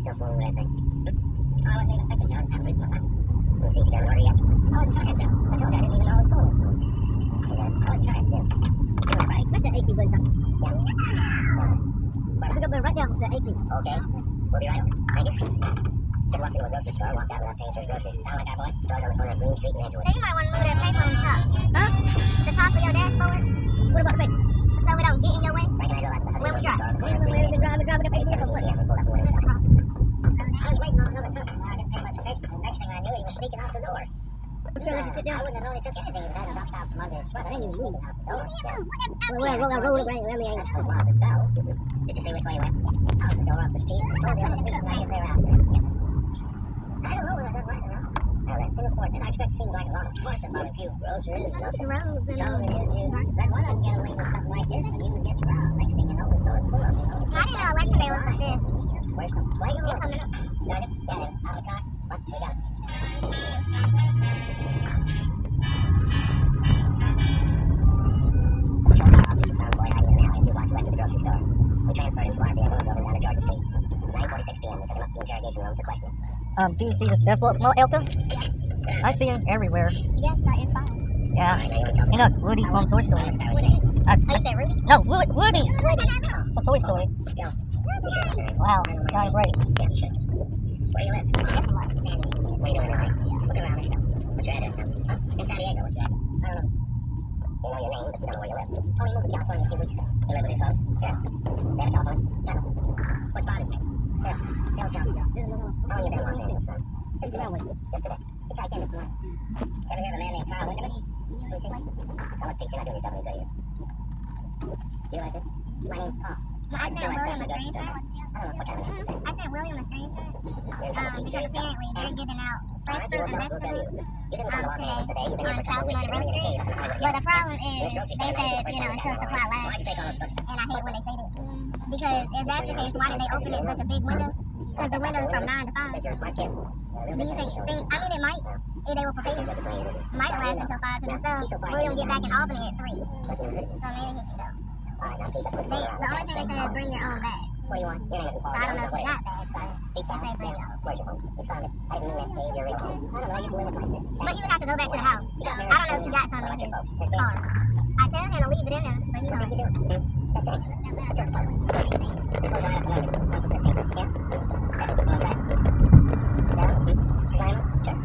still fooling with that thing. Oh, I wasn't even thinking, John. I haven't reached my time. Let me see if you got an order yet. I wasn't trying to. I told you I didn't even know it was full. I wasn't trying to. What's the AC button? Yeah. Pick up right down the AC. Okay. We'll be right over. Thank you. Should walk into a grocery store, walk out without paying for his groceries. Sound like that, boy? Store's on the corner of Green Street and Edgewood. So you might want to move that paper on the top. Huh? The top of your dashboard? What about the paper? So it don't get in your way? Right, can I drive out to the Where we grocery try? store? Where we driving the paper? Yeah, we pulled up the window inside. I was waiting on another customer. I didn't pay much attention. The next thing I knew, he was sneaking out the door. I wouldn't have really took anything if I had knocked out from under his sweater. He was sneaking out the door. Roll it right. That's the law of his bell. Did you see which way he went? Out the door off the street. Told the other condition I guess they were after him. Yes. I don't know whether they're right or not. Well, that's the report. And I expect it seems like a lot of fuss about a few groceries. The roads. The trouble is, you let one of them get away with something like this, and you get robbed. Next thing you know, the store's full of them. I didn't know Election Day was like this. Where's the flag? Sergeant, got it. Out of the car. What? We got it. We transferred him to our vehicle and drove him down to Georgia Street. 9:46 p.m. We took him up to the interrogation room for questioning. Do you see the sample, Elka? I see him everywhere. Yes, it's fine. Yeah. You know, Woody from Toy Story. Woody. Oh, you said Rudy? No, Woody. Woody. From Toy Story. Wow, Johnny Brady. Where you live? Sandy. Where you doing tonight? Look around and stuff. What's your address, son? Huh? In San Diego. What's your address? I don't know. You know your name, but you don't know where you live. Tony moved to California a few weeks ago. You live with your folks? Yeah. They have a telephone? No. What bothers me? Yeah. Tell John. How long you been in Los Angeles, son? Just today. Just today. He tried again this morning. Ever hear of a man named Carl Winterman? Who is he? Now look, Pete, you're not doing yourself any good here. Do you realize it? My name's Paul. I said William the Stranger. I don't know what kind of answer you say. I said William the Stranger. Because apparently they're giving out fresh fruit and vegetables today on South Mountain Roastery. But the problem is, they said, until supply lasts. And I hate when they say that. Because if that's the case, why did they open it such a big window? Because the window is from 9 to 5. Do you think it might, if they were prepared, might last until 5 to themselves. William get back in Albany at 3. So maybe he can go. The only thing they said is bring your own bag. What do you want? Your name isn't Paul. So I don't know if you got bags. Pizza. Where's your home? We found it. I didn't mean that cave. Your real home. I don't know. I used to live with my sis. But you would have to go back to the house. I don't know if you got something in your car. I tell him to leave it in there, but he don't. What did you do? That's it. What's your deposit? Just go right up and over. 1 for 15. Yeah? That's the phone back. Simon? Sure.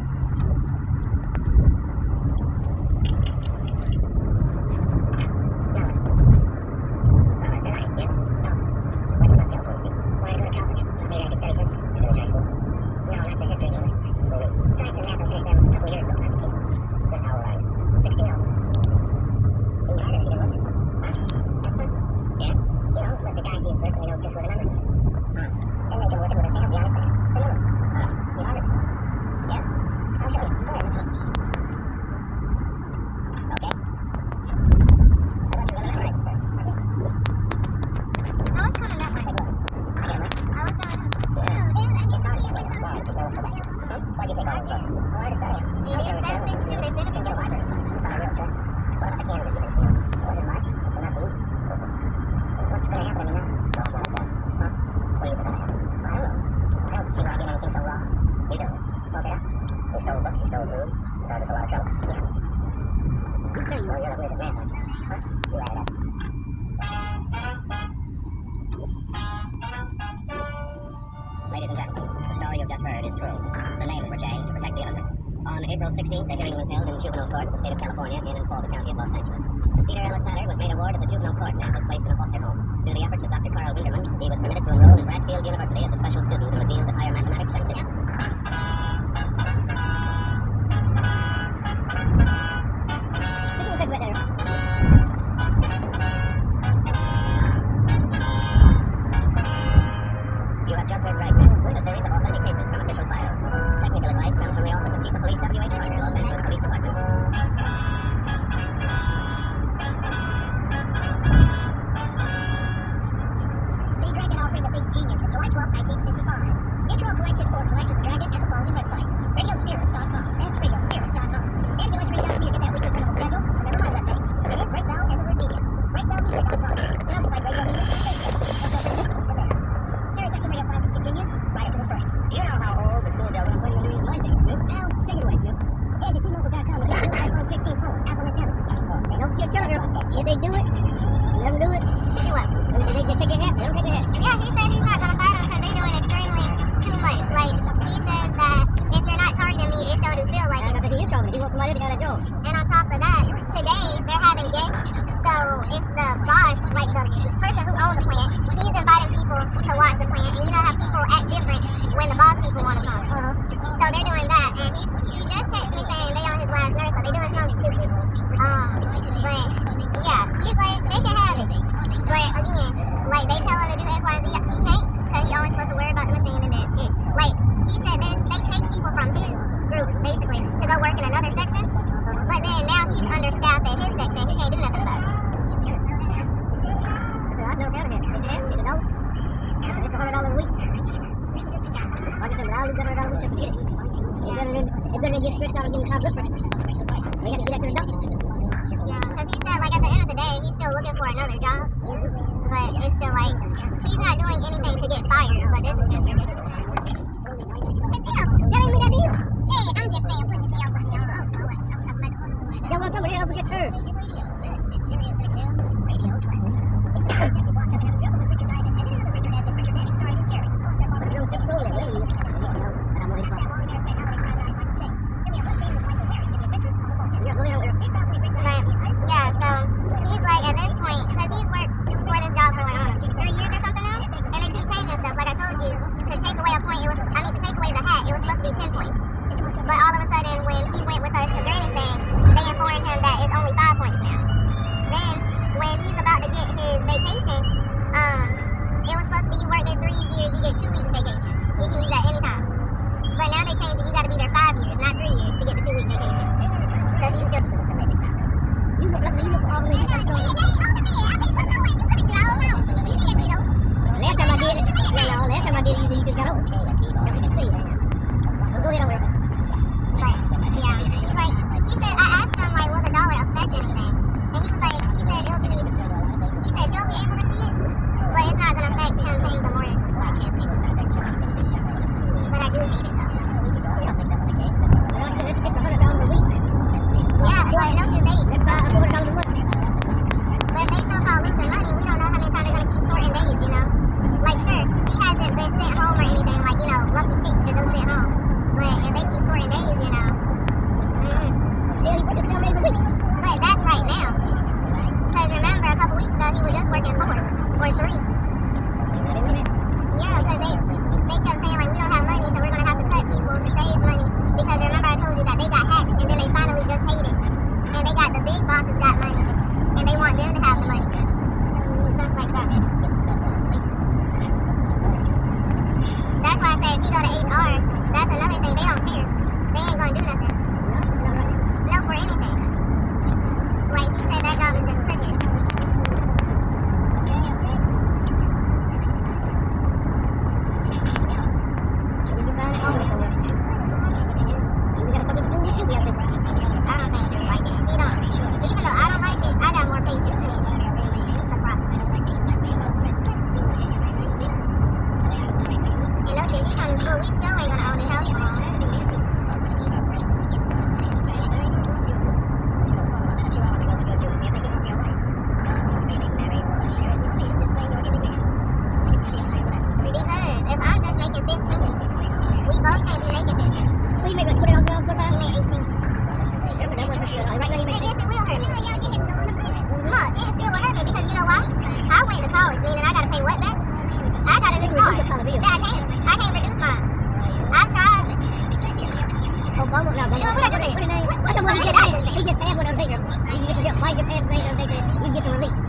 Science and math I finished them a couple years ago when I was a kid. Just how old are you? 16 hours. You harder, you didn't look at At first, yeah. So let the guy see it first and he knows just where the numbers are. Then make him work it with his hands behind his back. Remember? You harder. Yeah? I'll show you. Go ahead, let's see. Okay. How about you gotta memorize it first? I was coming that way. Take a look. I get it, right? I was coming. It's hard to get away from the let's go back. Why'd you take all the books? Well, I decided. They Can get a library card. Not a real choice. What about the candy that you've been stealing? It wasn't much. It's still not to eat. What's going to happen to me now? Well, it's not like this. Huh? What do you think going to happen? Well, I don't know. I don't see where I get anything so wrong. You don't. Okay. We stole books. You stole food. It caused us a lot of trouble. Yeah. Well, you're the wizard man, aren't you? Huh? You add it up. Ladies and gentlemen, the story you've just heard is true. The names were changed to protect the innocent. On April 16th, a hearing was held in juvenile court of the state of California in and for the county of Los Angeles. Peter Ellis Satter was made a ward of the juvenile court and was placed in a foster home. Through the efforts of Dr. Carl Winterman, he was permitted to enroll in Bradfield University as a special student in the field of higher mathematics and physics. You have just heard Dragnet, a series of authentic cases from official files. Technical advice comes from the Office of Chief of Police W.H. Carter, Los Angeles Police Department. The Dragon offering the Big Genius for July 12, 1955. Get your own collection or collections of Dragon at the following website: radiospirits.com. That's radiospirits.com. And if you'd like to reach out to me to get that weekly printable schedule, remember my webpage. And Red Bell and the word media. RedBellMedia.com. You can also find Radio Media on Facebook. And so for this, from there. Sirius XM Radio Classics continues right after this break. It's better than get stressed out and getting caught up for it. They got to get that to the doctor. Yeah, because he said, like, at the end of the day, he's still looking for another job. But it's still, like, he's not doing anything to get fired. But this is just ridiculous. That ain't me that deal. Yeah, I'm just saying, put the deal on. Y'all want somebody else to get hurt. Yeah, so he's like, at this point, because he's worked for this job for like, I don't know, 3 years or something now, and they keep changing stuff. Like I told you, to take away a point, to take away the hat, it was supposed to be 10 points. But all of a sudden, when he went with us to grading thing, they informed him that it's only 5 points now. Then, when he's about to get his vacation, it was supposed to be you work there 3 years, you get 2 weeks vacation. You can use that anytime. But now they changed it, you gotta be there 5 years, not 3 years, to get the 2 week vacation. So he's still You look all the way to the Last time I did it, you just got over it. So go ahead over it. But, yeah, he's like, he said, I asked him, like, will the dollar affect anything? And he was like, he said he'll be able to see it, but it's not gonna affect him paying the mortgage. But I do hate it, though. Let's get the $100 a week. Yeah, but don't you think? Let's buy $400 a month. But if they still call losing money, we don't know how many times they're gonna keep shorting days, you know? Like, sure, he hasn't been sent home or anything, like, you know, lucky picks to go sent home. But if they keep shorting days, you know, Yeah, he's working 7 days a week. But that's right now. Because remember, a couple weeks ago, he was just working 4 or 3. Yeah, because they kept saying, like, we don't have money, so we're gonna have to cut people to save money. Because remember, I told you that they got hacked, and then they finally just paid it. And they got the big bosses got money, and they want them to have the money. Stuff like that. That's why I said if you go to HR, that's another thing. They don't care. They ain't gonna do nothing. No for anything. Like he said, that job is just cricket. I don't think he like it. He don't. Even though I don't like it, I got more patience than he does. It's a problem. And those things, he come to school, we still ain't gonna own his house for long. Because if I'm just making 15, we both can't be making 15. What do you make, like, put it on the full time? He made 18. Right now you make Yes, it will hurt me. Look, it still will hurt me because you know why? I went to college, meaning I gotta pay what back? I got a new car. I can't reduce mine. I've tried. Oh, bumble, no, bumble. What's the one he get paid? He get paid when I'm taking. You get to get, why you get paid when I'm taking, you get the relief.